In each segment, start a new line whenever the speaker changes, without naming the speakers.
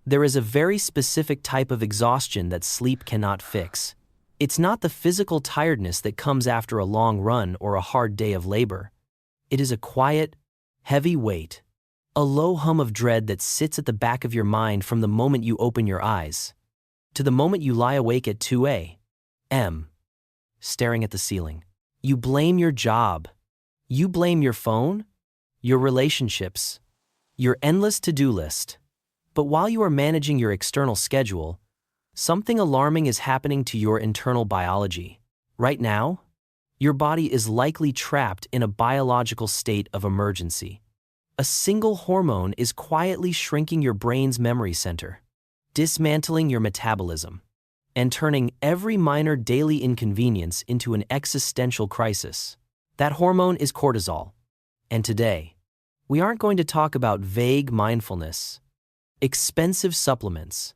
There is a very specific type of exhaustion that sleep cannot fix. It's not the physical tiredness that comes after a long run or a hard day of labor. It is a quiet, heavy weight, a low hum of dread that sits at the back of your mind from the moment you open your eyes to the moment you lie awake at 2 a.m., staring at the ceiling. You blame your job. You blame your phone, your relationships, your endless to-do list. But while you are managing your external schedule, something alarming is happening to your internal biology. Right now, your body is likely trapped in a biological state of emergency. A single hormone is quietly shrinking your brain's memory center, dismantling your metabolism, and turning every minor daily inconvenience into an existential crisis. That hormone is cortisol. And today, we aren't going to talk about vague mindfulness, expensive supplements,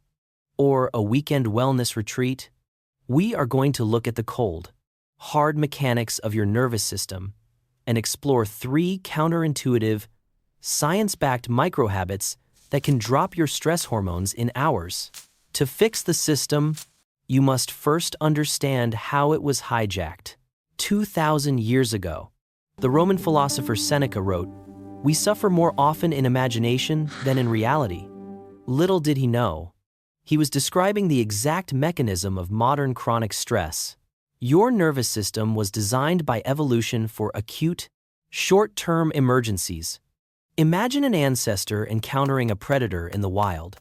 or a weekend wellness retreat. We are going to look at the cold, hard mechanics of your nervous system and explore 3 counterintuitive, science-backed microhabits that can drop your stress hormones in hours. To fix the system, you must first understand how it was hijacked. 2,000 years ago, the Roman philosopher Seneca wrote, "We suffer more often in imagination than in reality." Little did he know, he was describing the exact mechanism of modern chronic stress. Your nervous system was designed by evolution for acute, short-term emergencies. Imagine an ancestor encountering a predator in the wild.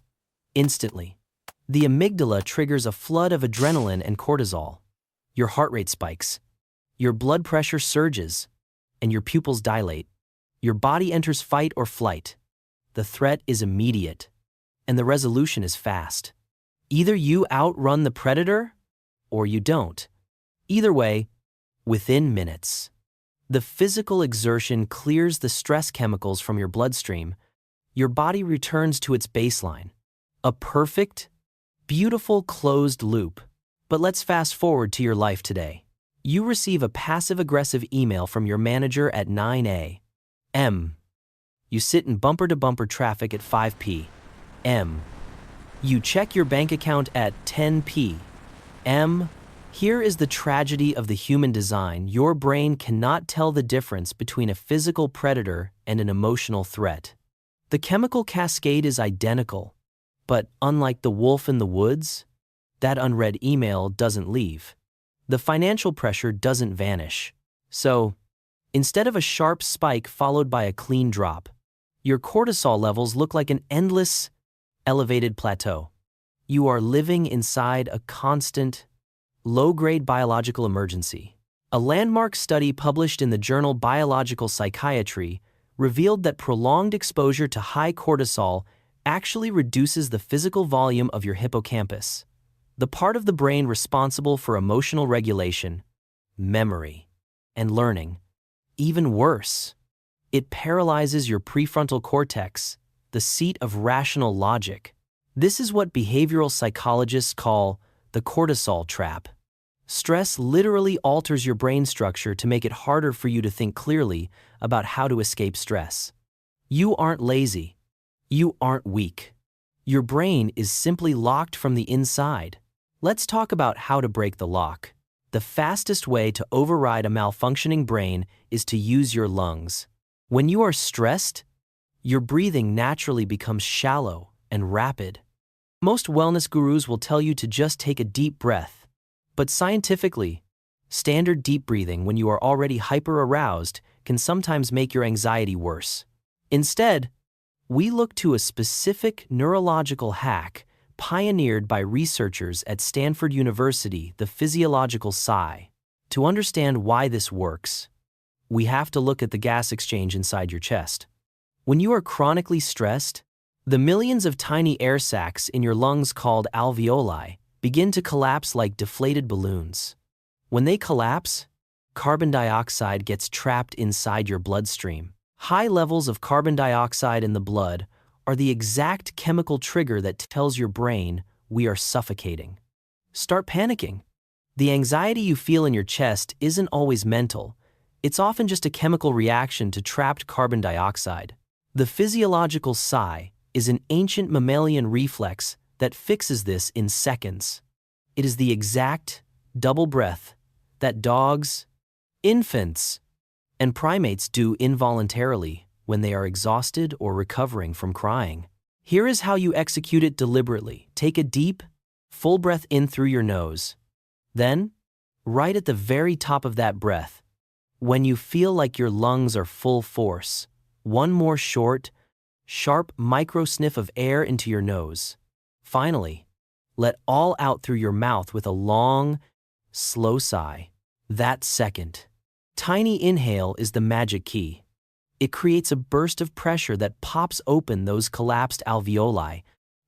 Instantly, the amygdala triggers a flood of adrenaline and cortisol. Your heart rate spikes, your blood pressure surges, and your pupils dilate. Your body enters fight or flight. The threat is immediate, and the resolution is fast. Either you outrun the predator, or you don't. Either way, within minutes. The physical exertion clears the stress chemicals from your bloodstream. Your body returns to its baseline. A perfect, beautiful closed loop. But let's fast forward to your life today. You receive a passive-aggressive email from your manager at 9 a.m. You sit in bumper-to-bumper traffic at 5 p.m. You check your bank account at 10 p.m. Here is the tragedy of the human design. Your brain cannot tell the difference between a physical predator and an emotional threat. The chemical cascade is identical, but unlike the wolf in the woods, that unread email doesn't leave. The financial pressure doesn't vanish. So, instead of a sharp spike followed by a clean drop, your cortisol levels look like an endless, elevated plateau. You are living inside a constant, low-grade biological emergency. A landmark study published in the journal Biological Psychiatry revealed that prolonged exposure to high cortisol actually reduces the physical volume of your hippocampus, the part of the brain responsible for emotional regulation, memory, and learning. Even worse, it paralyzes your prefrontal cortex, the seat of rational logic. This is what behavioral psychologists call the cortisol trap. Stress literally alters your brain structure to make it harder for you to think clearly about how to escape stress. You aren't lazy. You aren't weak. Your brain is simply locked from the inside. Let's talk about how to break the lock. The fastest way to override a malfunctioning brain is to use your lungs. When you are stressed, your breathing naturally becomes shallow and rapid. Most wellness gurus will tell you to just take a deep breath. But scientifically, standard deep breathing when you are already hyper-aroused can sometimes make your anxiety worse. Instead, we look to a specific neurological hack pioneered by researchers at Stanford University, the physiological sigh. To understand why this works, we have to look at the gas exchange inside your chest. When you are chronically stressed, the millions of tiny air sacs in your lungs called alveoli begin to collapse like deflated balloons. When they collapse, carbon dioxide gets trapped inside your bloodstream. High levels of carbon dioxide in the blood are the exact chemical trigger that tells your brain we are suffocating. Start panicking. The anxiety you feel in your chest isn't always mental. It's often just a chemical reaction to trapped carbon dioxide. The physiological sigh is an ancient mammalian reflex that fixes this in seconds. It is the exact double breath that dogs, infants, and primates do involuntarily when they are exhausted or recovering from crying. Here is how you execute it deliberately. Take a deep, full breath in through your nose. Then, right at the very top of that breath, when you feel like your lungs are full force, one more short, sharp micro sniff of air into your nose. Finally, let all out through your mouth with a long, slow sigh. That second, tiny inhale is the magic key. It creates a burst of pressure that pops open those collapsed alveoli,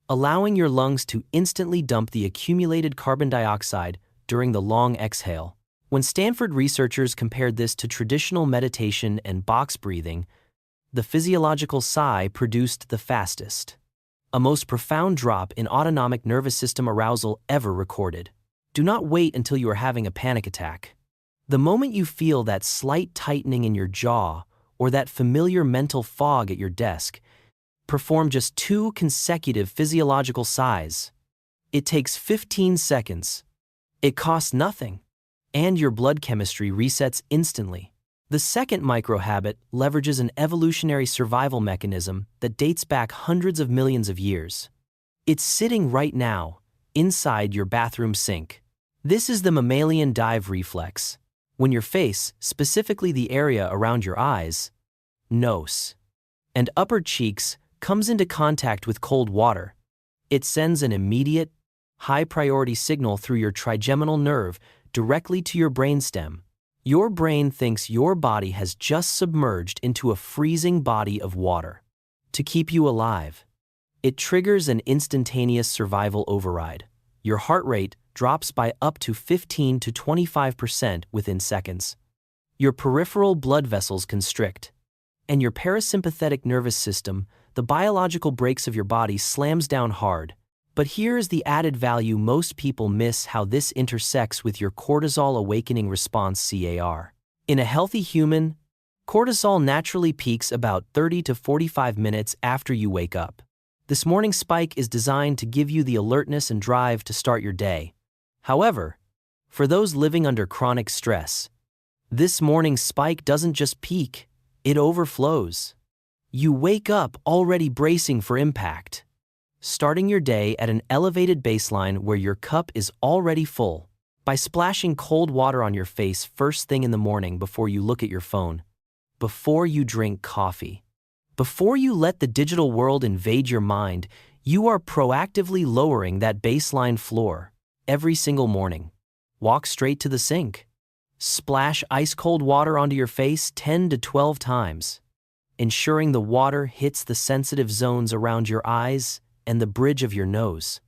allowing your lungs to instantly dump the accumulated carbon dioxide during the long exhale. When Stanford researchers compared this to traditional meditation and box breathing, the physiological sigh produced the fastest, a most profound drop in autonomic nervous system arousal ever recorded. Do not wait until you are having a panic attack. The moment you feel that slight tightening in your jaw or that familiar mental fog at your desk, perform just 2 consecutive physiological sighs. It takes 15 seconds. It costs nothing, and your blood chemistry resets instantly. The second micro-habit leverages an evolutionary survival mechanism that dates back hundreds of millions of years. It's sitting right now, inside your bathroom sink. This is the mammalian dive reflex. When your face, specifically the area around your eyes, nose, and upper cheeks, comes into contact with cold water, it sends an immediate, high-priority signal through your trigeminal nerve directly to your brainstem. Your brain thinks your body has just submerged into a freezing body of water. To keep you alive, it triggers an instantaneous survival override. Your heart rate drops by up to 15 to 25% within seconds. Your peripheral blood vessels constrict, and your parasympathetic nervous system, the biological brakes of your body, slams down hard. But here is the added value most people miss: how this intersects with your cortisol awakening response CAR. In a healthy human, cortisol naturally peaks about 30 to 45 minutes after you wake up. This morning spike is designed to give you the alertness and drive to start your day. However, for those living under chronic stress, this morning spike doesn't just peak, it overflows. You wake up already bracing for impact, starting your day at an elevated baseline where your cup is already full. By splashing cold water on your face first thing in the morning, before you look at your phone, before you drink coffee, before you let the digital world invade your mind, you are proactively lowering that baseline floor. Every single morning, walk straight to the sink. Splash ice-cold water onto your face 10 to 12 times, ensuring the water hits the sensitive zones around your eyes and the bridge of your nose.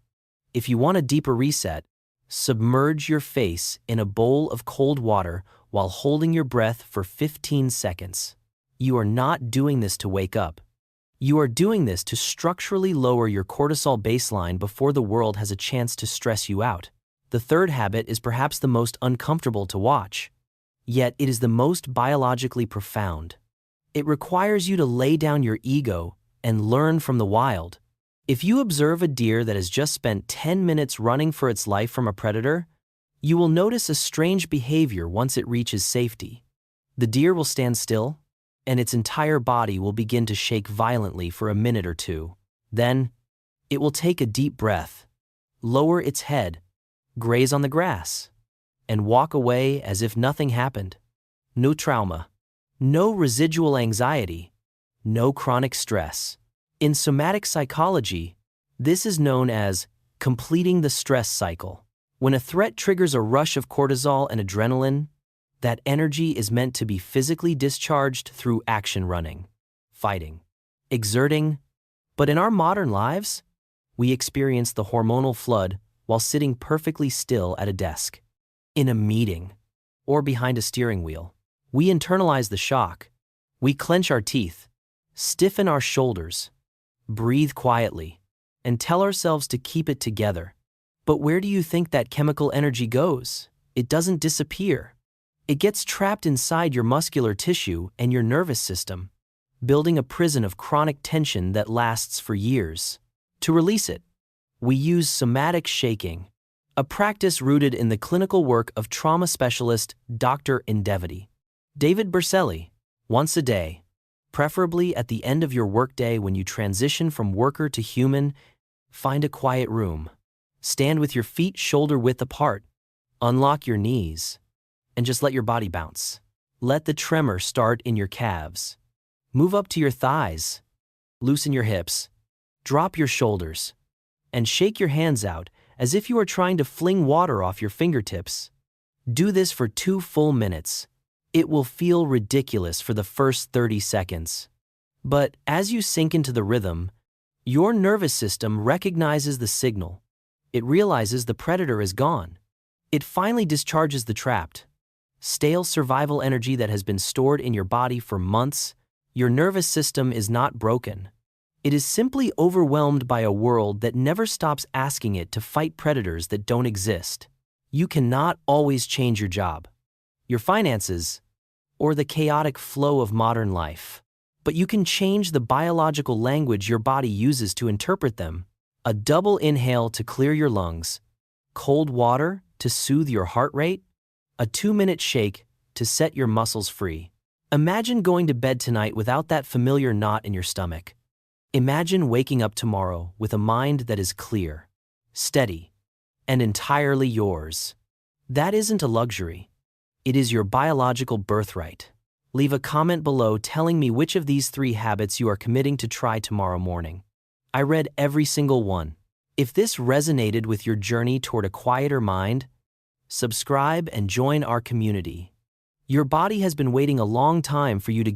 If you want a deeper reset, submerge your face in a bowl of cold water while holding your breath for 15 seconds. You are not doing this to wake up. You are doing this to structurally lower your cortisol baseline before the world has a chance to stress you out. The third habit is perhaps the most uncomfortable to watch, yet it is the most biologically profound. It requires you to lay down your ego and learn from the wild. If you observe a deer that has just spent 10 minutes running for its life from a predator, you will notice a strange behavior once it reaches safety. The deer will stand still, and its entire body will begin to shake violently for a minute or two. Then, it will take a deep breath, lower its head, graze on the grass, and walk away as if nothing happened. No trauma, no residual anxiety, no chronic stress. In somatic psychology, this is known as completing the stress cycle. When a threat triggers a rush of cortisol and adrenaline, that energy is meant to be physically discharged through action: running, fighting, exerting. But in our modern lives, we experience the hormonal flood while sitting perfectly still at a desk, in a meeting, or behind a steering wheel. We internalize the shock. We clench our teeth, stiffen our shoulders, breathe quietly, and tell ourselves to keep it together. But where do you think that chemical energy goes? It doesn't disappear. It gets trapped inside your muscular tissue and your nervous system. building a prison of chronic tension that lasts for years. To release it, we use somatic shaking, a practice rooted in the clinical work of trauma specialist Dr. David Berceli. Once a day, preferably at the end of your workday when you transition from worker to human, find a quiet room. Stand with your feet shoulder-width apart, unlock your knees, and just let your body bounce. Let the tremor start in your calves. Move up to your thighs, loosen your hips, drop your shoulders, and shake your hands out as if you are trying to fling water off your fingertips. Do this for 2 full minutes. It will feel ridiculous for the first 30 seconds. But as you sink into the rhythm, your nervous system recognizes the signal. It realizes the predator is gone. It finally discharges the trapped, stale survival energy that has been stored in your body for months. Your nervous system is not broken. It is simply overwhelmed by a world that never stops asking it to fight predators that don't exist. You cannot always change your job, your finances, or the chaotic flow of modern life. But you can change the biological language your body uses to interpret them. A double inhale to clear your lungs, cold water to soothe your heart rate, a 2-minute shake to set your muscles free. Imagine going to bed tonight without that familiar knot in your stomach. Imagine waking up tomorrow with a mind that is clear, steady, and entirely yours. That isn't a luxury. It is your biological birthright. Leave a comment below telling me which of these 3 habits you are committing to try tomorrow morning. I read every single one. If this resonated with your journey toward a quieter mind, subscribe and join our community. Your body has been waiting a long time for you to